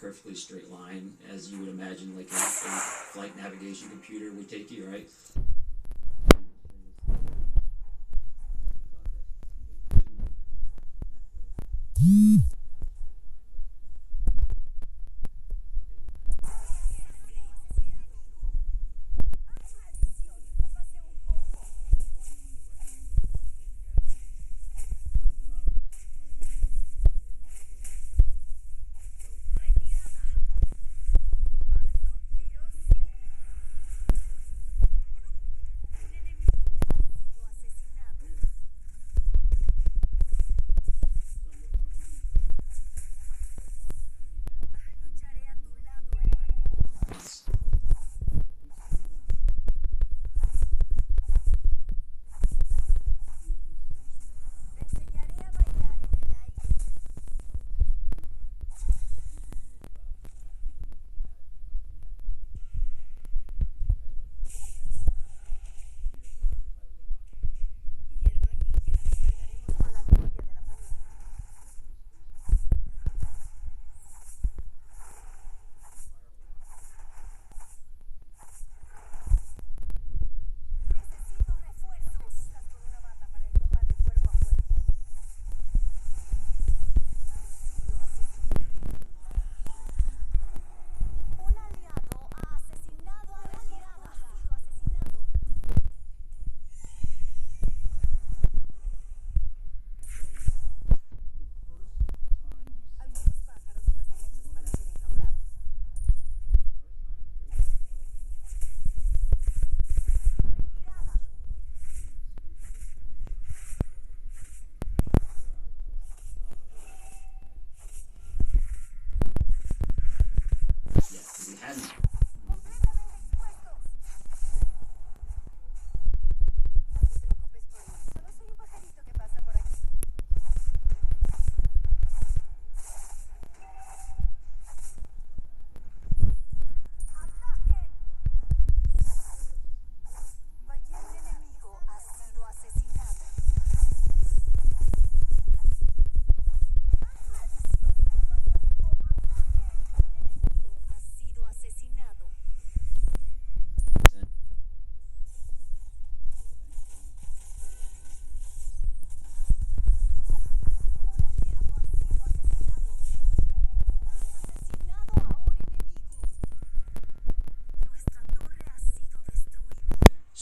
perfectly straight line, as you would imagine like a flight navigation computer would take you, right?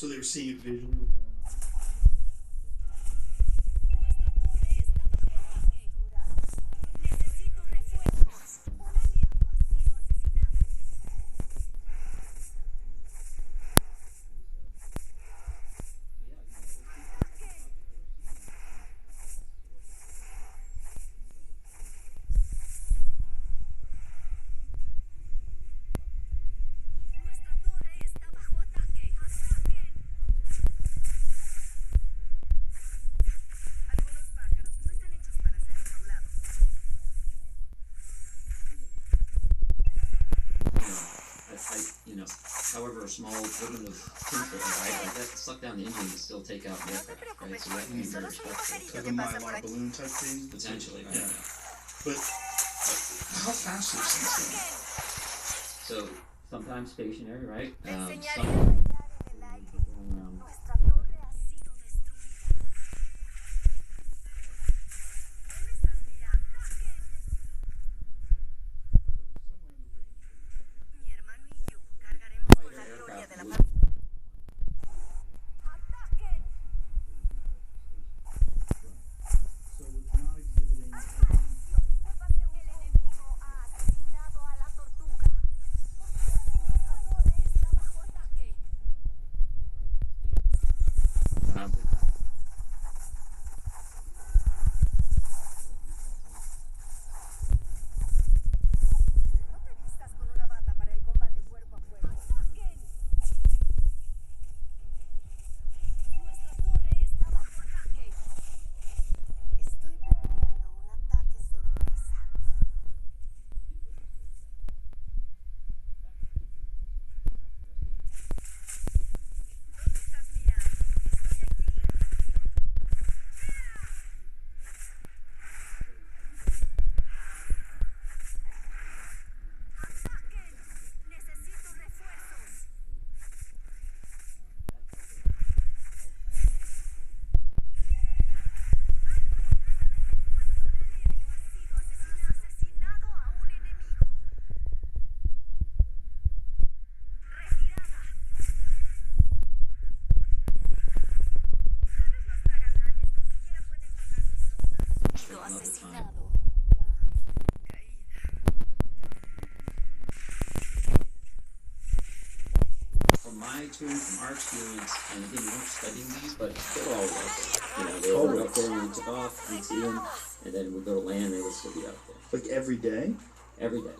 So they were seeing it visually. However small ribbon of tinfoil, right? Like that suck down the engine and still take out the aircraft, right? So that can be very respectful. Like a Mylar balloon type thing? Potentially, right? Yeah. But how fast are these things? So sometimes stationary, right? my experience, from our experience, and again, we weren't studying these, but they were always out there. You know, they were out there when we took off, we'd see them, and then we'd go to land, they would still be out there. Like every day? Every day.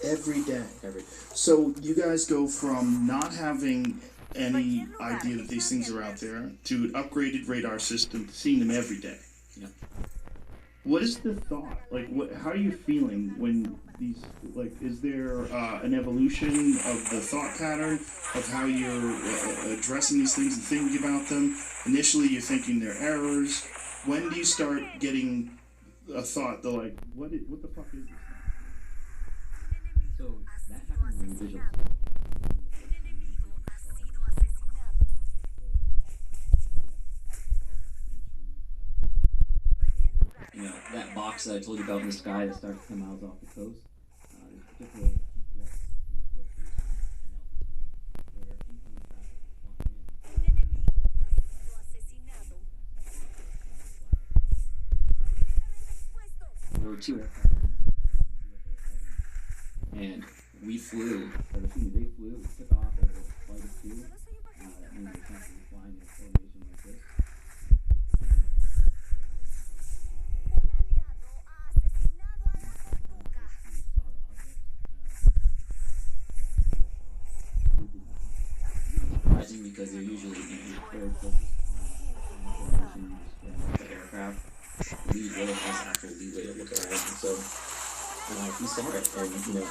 Every day. Every day. So you guys go from not having any idea that these things are out there to an upgraded radar system, to seeing them every day. Yeah. What is the thought? Like, how are you feeling when these, like, is there an evolution of the thought pattern of how you're addressing these things and thinking about them? Initially, you're thinking they're errors. When do you start getting a thought that, like, what the fuck is this? So that happens when you visualize. You know, that box that I told you about in the sky that starts 10 miles off the coast, there's particular GPS location and altitude where incoming traffic is flying in. There were 2 aircraft, and we flew, or the team, they flew, we took off at a flight of 2, that means we're constantly flying in a formation like this. Because they're usually very focused on the aircraft. We really has actual leeway to look around, and so he saw it, and you know,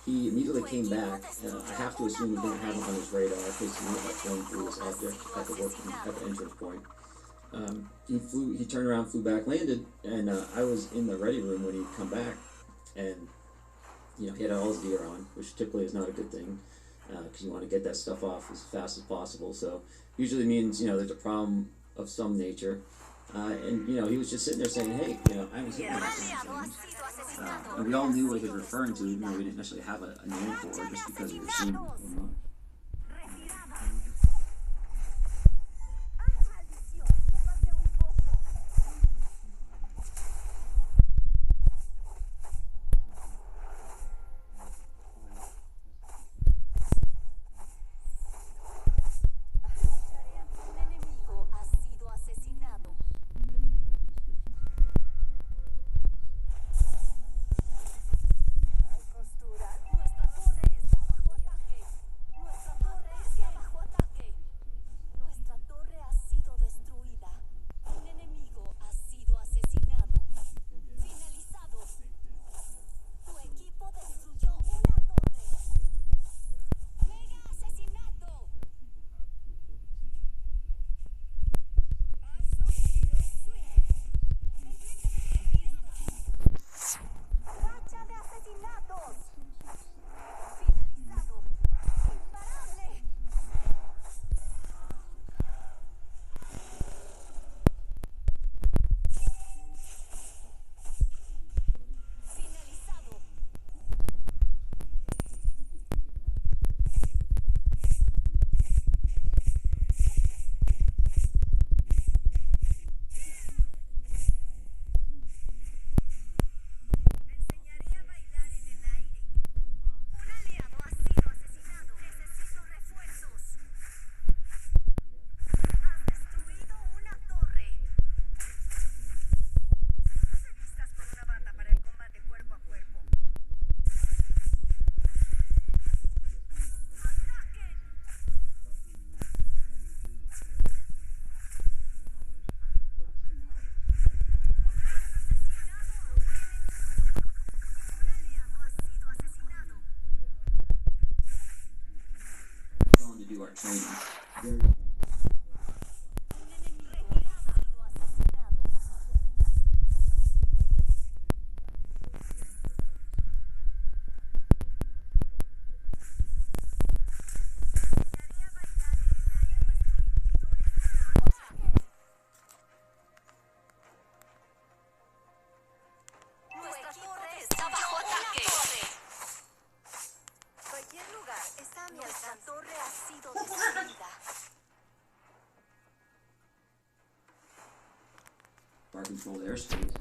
he immediately came back. I have to assume he didn't have it on his radar because he knew about going through this object at the entrance point. He turned around, flew back, landed, and I was in the ready room when he'd come back, and you know, he had all his gear on, which typically is not a good thing. Because you want to get that stuff off as fast as possible. So usually means, you know, there's a problem of some nature. And, you know, he was just sitting there saying, hey, you know, I was hitting things. And we all knew what he was referring to, even though we didn't necessarily have a name for it, just because we were seeing it so much. Training. Bar controlled airspace.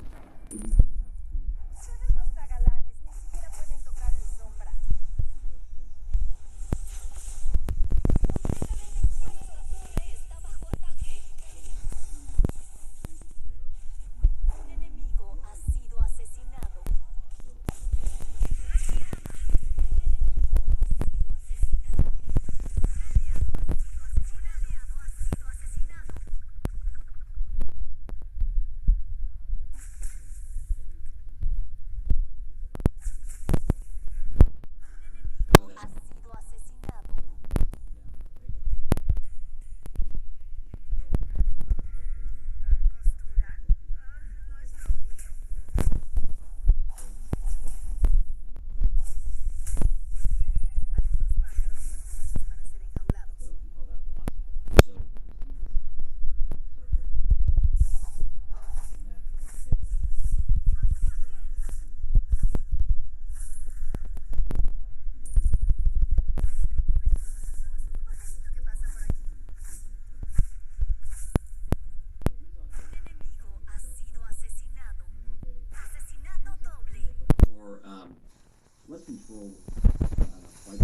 controlled flight.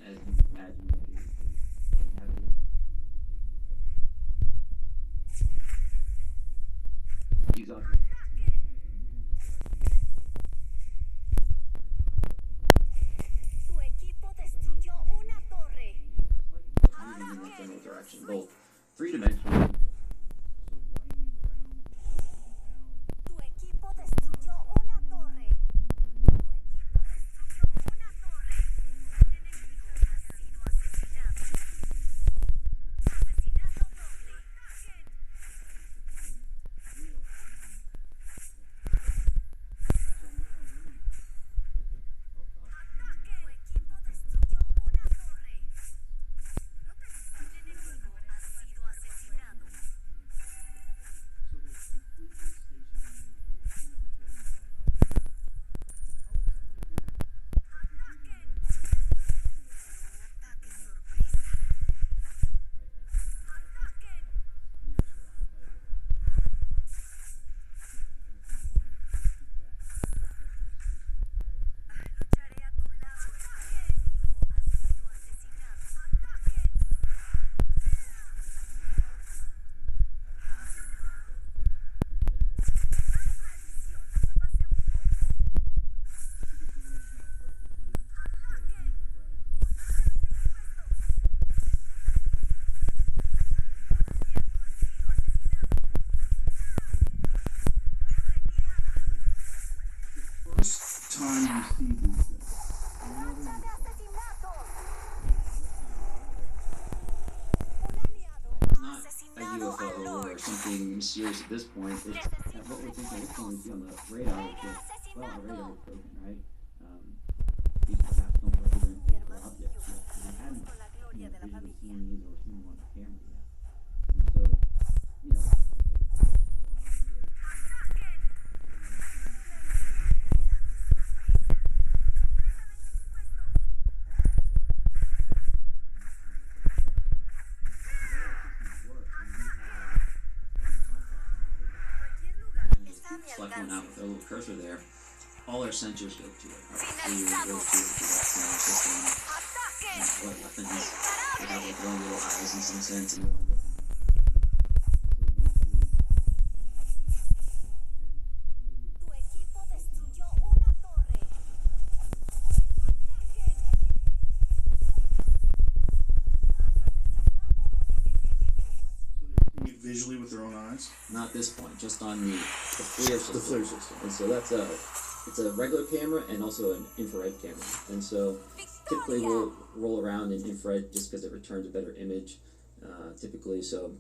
As you can imagine, flight hazard. These objects. Tu equipo destruyó una torre. Moving in that general direction, both three-dimensional. Tu equipo destruyó una torre. Tu equipo destruyó una torre. Un enemigo ha sido asesinado. Asesinato doble. Tu equipo destruyó una torre. Un enemigo ha sido asesinado. Ataque sorpresa. Ataquen. Lucharé a tu lado. Un enemigo ha sido asesinado. Ataquen. Precisión, me pasé un poco. Ataquen. First time you see these things. ¡Racha de asesinatos! Un aliado ha Not a asesinado a UFO or Lord. something mysterious at this point. It's what we're thinking it's going to be on the radar. Which is, well, our radar is broken, right? These perhaps don't represent physical objects yet. We hadn't, Con la gloria de la visually familia. seen these or seen them on the camera yet. And so, you know, Cualquier lugar está a mi select one out with alcance. a little cursor there. All our sensors go to it. Our crew goes to that same system. ¡Ataquen! What weapons? They have ¡Imparable! like their own little eyes in some sense. Tu equipo destruyó una torre. ¡Ataquen! Seeing it visually with their own eyes. Not this point, just on the FLIR system. The FLIR system. And so it's a regular camera and also an infrared camera. And so typically we'll roll around in infrared just because it returns a better image, typically. So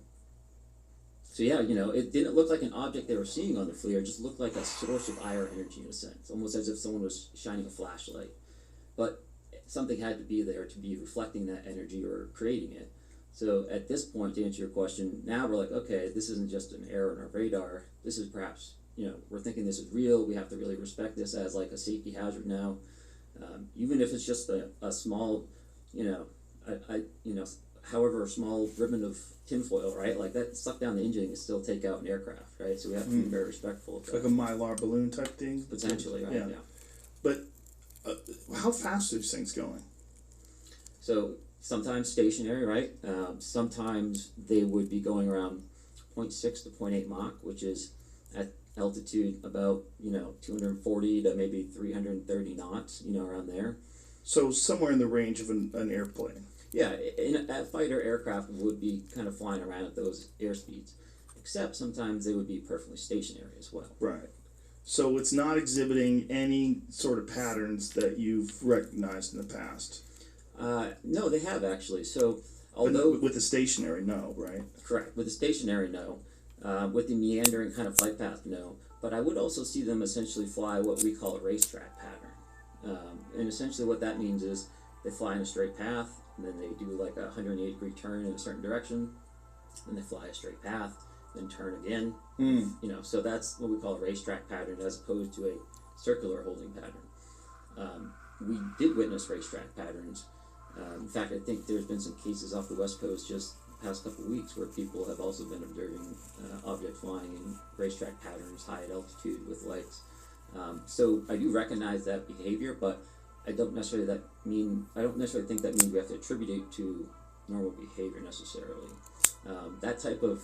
yeah, you know, it didn't look like an object they were seeing on the FLIR. It just looked like a source of IR energy in a sense, almost as if someone was shining a flashlight. But something had to be there to be reflecting that energy or creating it. So at this point, to answer your question, now we're like, okay, this isn't just an error in our radar. This is perhaps, you know, we're thinking this is real. We have to really respect this as like a safety hazard now. Even if it's just a small, you know, however small ribbon of tinfoil, right? Like that suck down the engine can still take out an aircraft, right? So we have to be very respectful of It's like that. a mylar balloon type thing. Potentially, right? Yeah. Yeah. But how fast are these things going? So sometimes stationary, right? Sometimes they would be going around 0.6 to 0.8 Mach, which is at altitude about, you know, 240 to maybe 330 knots, you know, around there. So somewhere in the range of an airplane. Yeah, a fighter aircraft would be kind of flying around at those airspeeds, except sometimes they would be perfectly stationary as well. Right. So it's not exhibiting any sort of patterns that you've recognized in the past. No, they have actually. So But although with the stationary, no, right? correct with the stationary, no. With the meandering kind of flight path, no. But I would also see them essentially fly what we call a racetrack pattern. And essentially what that means is they fly in a straight path, and then they do like a 180-degree turn in a certain direction, then they fly a straight path, then turn again. You know, so that's what we call a racetrack pattern as opposed to a circular holding pattern. We did witness racetrack patterns. In fact, I think there's been some cases off the West Coast just past couple weeks where people have also been observing objects flying in racetrack patterns, high at altitude with lights. So I do recognize that behavior, but I don't necessarily think that means we have to attribute it to normal behavior necessarily. That type of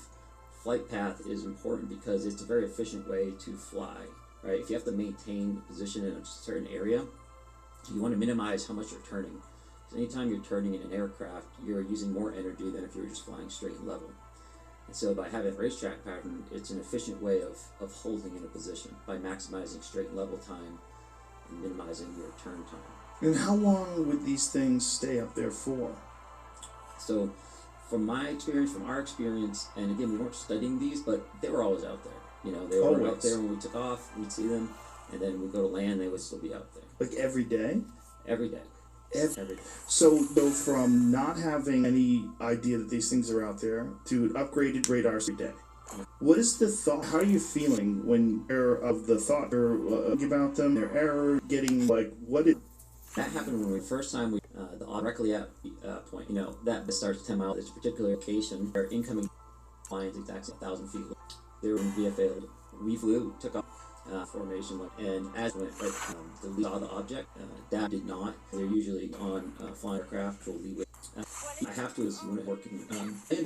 flight path is important because it's a very efficient way to fly, right? If you have to maintain a position in a certain area, you want to minimize how much you're turning. Because anytime you're turning in an aircraft, you're using more energy than if you were just flying straight and level. And so by having a racetrack pattern, it's an efficient way of holding in a position by maximizing straight and level time and minimizing your turn time. And how long would these things stay up there for? So from our experience, and again, we weren't studying these, but they were always out there. You know, they were out there when we took off, we'd see them, and then we'd go to land, they would still be out there. Like every day? Every day. Every day. So from not having any idea that these things are out there to upgraded radars every day. What is the thought? How are you feeling when you're of the thought you're about them, their error, getting like what is... That happened when first time we directly at point. You know, that starts 10 miles. This particular location, our incoming flying is exactly 1,000 feet. They were in VFA. We flew, took off. Formation went, and as went the lead saw the object, that did not. They're usually on flying aircraft for leeway. I have to assume it working.